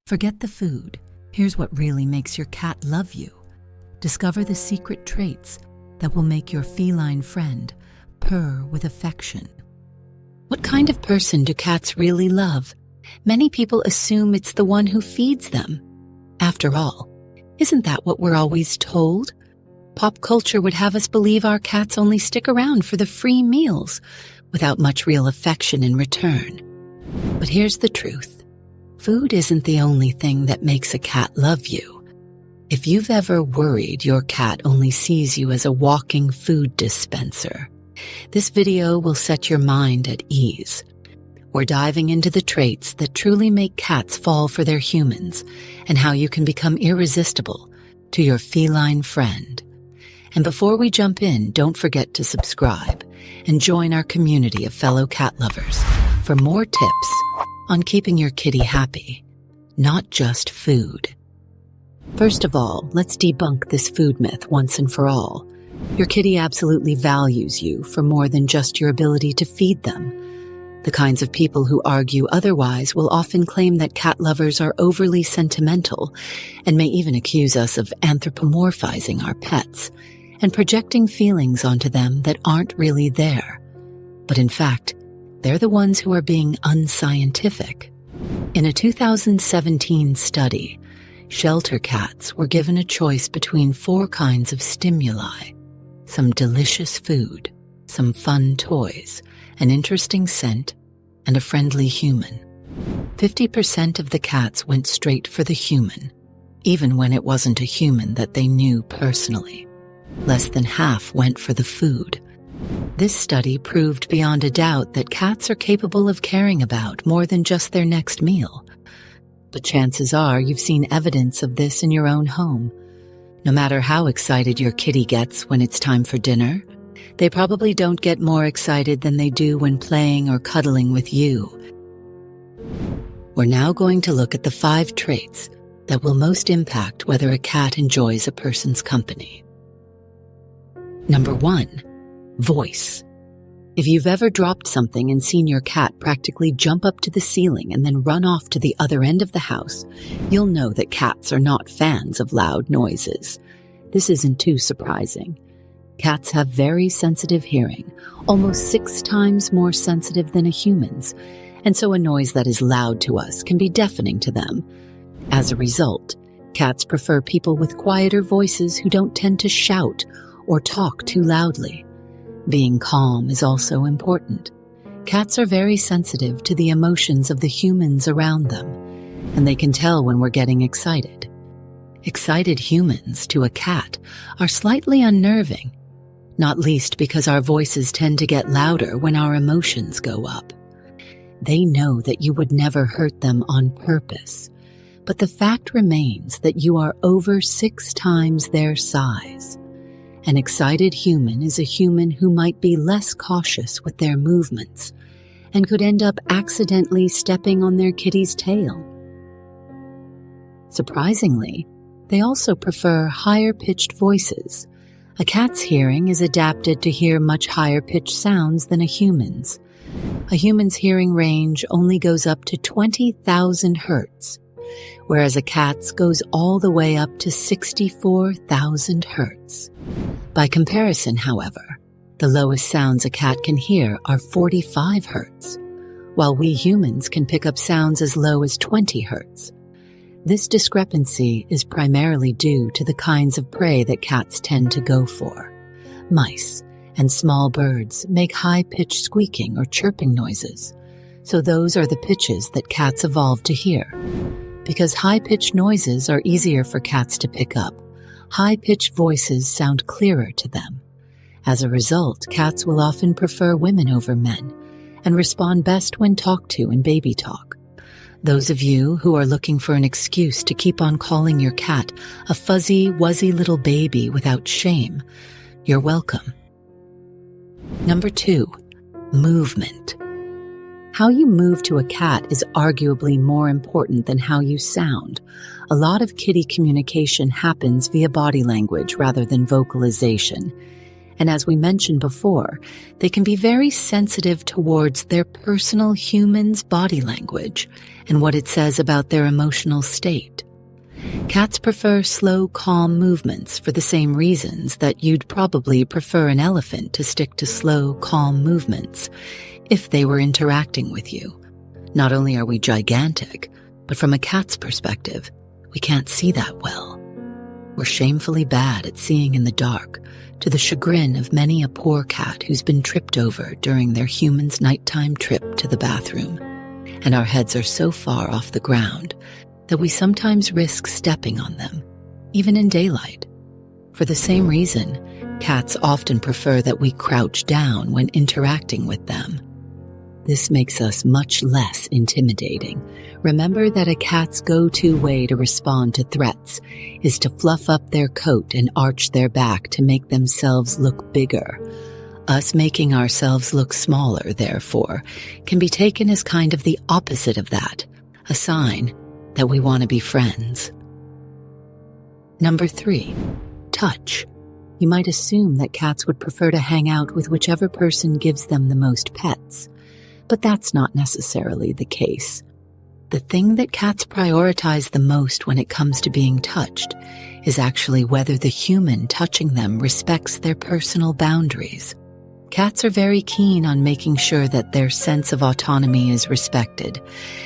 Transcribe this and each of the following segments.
Forget the food. Here's what really makes your cat love you. Discover the secret traits that will make your feline friend purr with affection. What kind of person do cats really love? Many people assume it's the one who feeds them. After all, isn't that what we're always told? Pop culture would have us believe our cats only stick around for the free meals, without much real affection in return. But here's the truth. Food isn't the only thing that makes a cat love you. If you've ever worried your cat only sees you as a walking food dispenser, this video will set your mind at ease. We're diving into the traits that truly make cats fall for their humans and how you can become irresistible to your feline friend. And before we jump in, don't forget to subscribe and join our community of fellow cat lovers for more tips on keeping your kitty happy, not just food. First of all, let's debunk this food myth once and for all. Your kitty absolutely values you for more than just your ability to feed them. The kinds of people who argue otherwise will often claim that cat lovers are overly sentimental and may even accuse us of anthropomorphizing our pets and projecting feelings onto them that aren't really there. But in fact, they're the ones who are being unscientific. In a 2017 study, shelter cats were given a choice between 4 kinds of stimuli: some delicious food, some fun toys, an interesting scent, and a friendly human. 50% of the cats went straight for the human, even when it wasn't a human that they knew personally. Less than half went for the food. This study proved beyond a doubt that cats are capable of caring about more than just their next meal. But chances are you've seen evidence of this in your own home. No matter how excited your kitty gets when it's time for dinner, they probably don't get more excited than they do when playing or cuddling with you. We're now going to look at the 5 traits that will most impact whether a cat enjoys a person's company. Number 1. Voice. If you've ever dropped something and seen your cat practically jump up to the ceiling and then run off to the other end of the house, you'll know that cats are not fans of loud noises. This isn't too surprising. Cats have very sensitive hearing, almost 6 times more sensitive than a human's, and so a noise that is loud to us can be deafening to them. As a result, cats prefer people with quieter voices who don't tend to shout or talk too loudly. Being calm is also important. Cats are very sensitive to the emotions of the humans around them, and they can tell when we're getting excited. Excited humans, to a cat, are slightly unnerving, not least because our voices tend to get louder when our emotions go up. They know that you would never hurt them on purpose, but the fact remains that you are over 6 times their size. An excited human is a human who might be less cautious with their movements and could end up accidentally stepping on their kitty's tail. Surprisingly, they also prefer higher-pitched voices. A cat's hearing is adapted to hear much higher-pitched sounds than a human's. A human's hearing range only goes up to 20,000 hertz, whereas a cat's goes all the way up to 64,000 hertz. By comparison, however, the lowest sounds a cat can hear are 45 hertz, while we humans can pick up sounds as low as 20 hertz. This discrepancy is primarily due to the kinds of prey that cats tend to go for. Mice and small birds make high-pitched squeaking or chirping noises, so those are the pitches that cats evolved to hear. Because high-pitched noises are easier for cats to pick up, high-pitched voices sound clearer to them. As a result, cats will often prefer women over men and respond best when talked to in baby talk. Those of you who are looking for an excuse to keep on calling your cat a fuzzy, wuzzy little baby without shame, you're welcome. Number 2, movement. How you move to a cat is arguably more important than how you sound. A lot of kitty communication happens via body language rather than vocalization, And as we mentioned before, they can be very sensitive towards their personal human's body language and what it says about their emotional state. Cats prefer slow, calm movements for the same reasons that you'd probably prefer an elephant to stick to slow, calm movements if they were interacting with you. Not only are we gigantic, but from a cat's perspective, we can't see that well. We're shamefully bad at seeing in the dark, to the chagrin of many a poor cat who's been tripped over during their human's nighttime trip to the bathroom. And our heads are so far off the ground that we sometimes risk stepping on them, even in daylight. For the same reason, cats often prefer that we crouch down when interacting with them. This makes us much less intimidating. Remember that a cat's go-to way to respond to threats is to fluff up their coat and arch their back to make themselves look bigger. Us making ourselves look smaller, therefore, can be taken as kind of the opposite of that, a sign that we want to be friends. Number 3, touch. You might assume that cats would prefer to hang out with whichever person gives them the most pets, but that's not necessarily the case. The thing that cats prioritize the most when it comes to being touched is actually whether the human touching them respects their personal boundaries. Cats are very keen on making sure that their sense of autonomy is respected.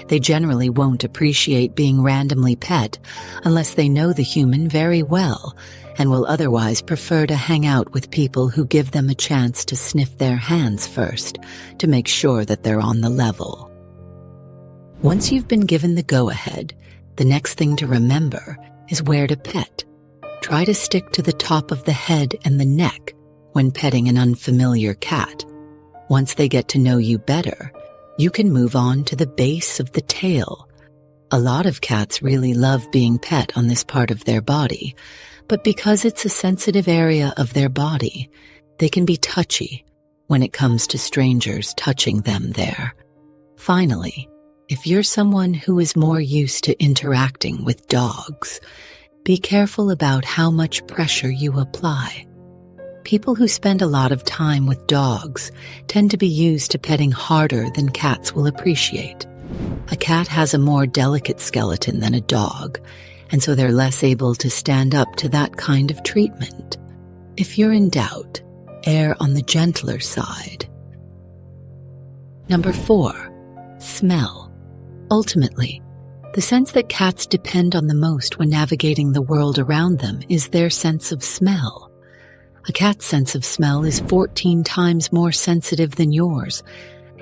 They generally won't appreciate being randomly pet unless they know the human very well, and will otherwise prefer to hang out with people who give them a chance to sniff their hands first to make sure that they're on the level. Once you've been given the go-ahead, the next thing to remember is where to pet. Try to stick to the top of the head and the neck when petting an unfamiliar cat. Once they get to know you better, you can move on to the base of the tail. A lot of cats really love being pet on this part of their body, but because it's a sensitive area of their body, they can be touchy when it comes to strangers touching them there. Finally, if you're someone who is more used to interacting with dogs, be careful about how much pressure you apply. People who spend a lot of time with dogs tend to be used to petting harder than cats will appreciate. A cat has a more delicate skeleton than a dog, and so they're less able to stand up to that kind of treatment. If you're in doubt, err on the gentler side. Number 4, smell. Ultimately, the sense that cats depend on the most when navigating the world around them is their sense of smell. A cat's sense of smell is 14 times more sensitive than yours,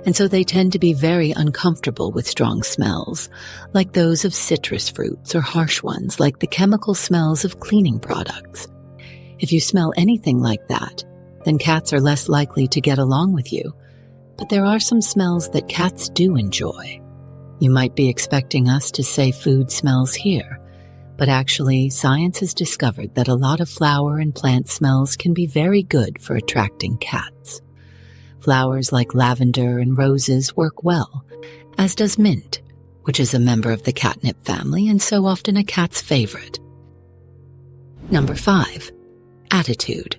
and so they tend to be very uncomfortable with strong smells, like those of citrus fruits, or harsh ones like the chemical smells of cleaning products. If you smell anything like that, then cats are less likely to get along with you. But there are some smells that cats do enjoy. You might be expecting us to say food smells here, but actually, science has discovered that a lot of flower and plant smells can be very good for attracting cats. Flowers like lavender and roses work well, as does mint, which is a member of the catnip family and so often a cat's favorite. Number 5, attitude.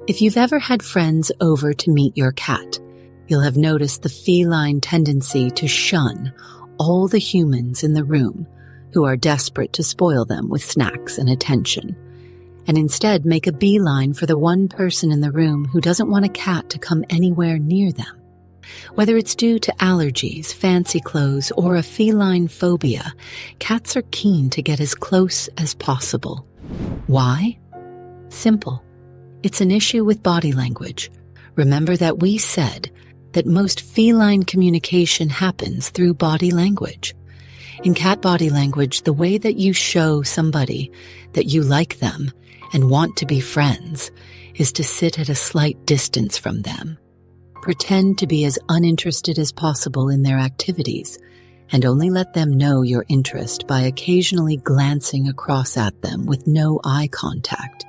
If you've ever had friends over to meet your cat, you'll have noticed the feline tendency to shun all the humans in the room who are desperate to spoil them with snacks and attention, and instead make a beeline for the one person in the room who doesn't want a cat to come anywhere near them. Whether it's due to allergies, fancy clothes, or a feline phobia, cats are keen to get as close as possible. Why? Simple. It's an issue with body language. Remember that we said that most feline communication happens through body language. In cat body language, the way that you show somebody that you like them and want to be friends is to sit at a slight distance from them. Pretend to be as uninterested as possible in their activities, and only let them know your interest by occasionally glancing across at them with no eye contact,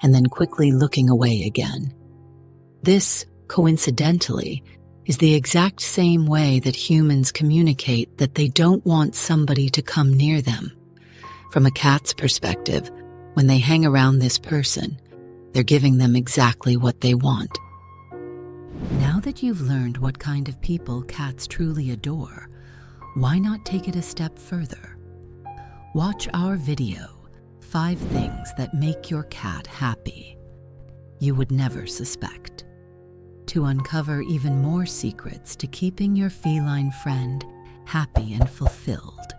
and then quickly looking away again. This, coincidentally, is the exact same way that humans communicate that they don't want somebody to come near them. From a cat's perspective, when they hang around this person, they're giving them exactly what they want. Now that you've learned what kind of people cats truly adore, why not take it a step further? Watch our video, 5 Things That Make Your Cat Happy You Would Never Suspect, to uncover even more secrets to keeping your feline friend happy and fulfilled.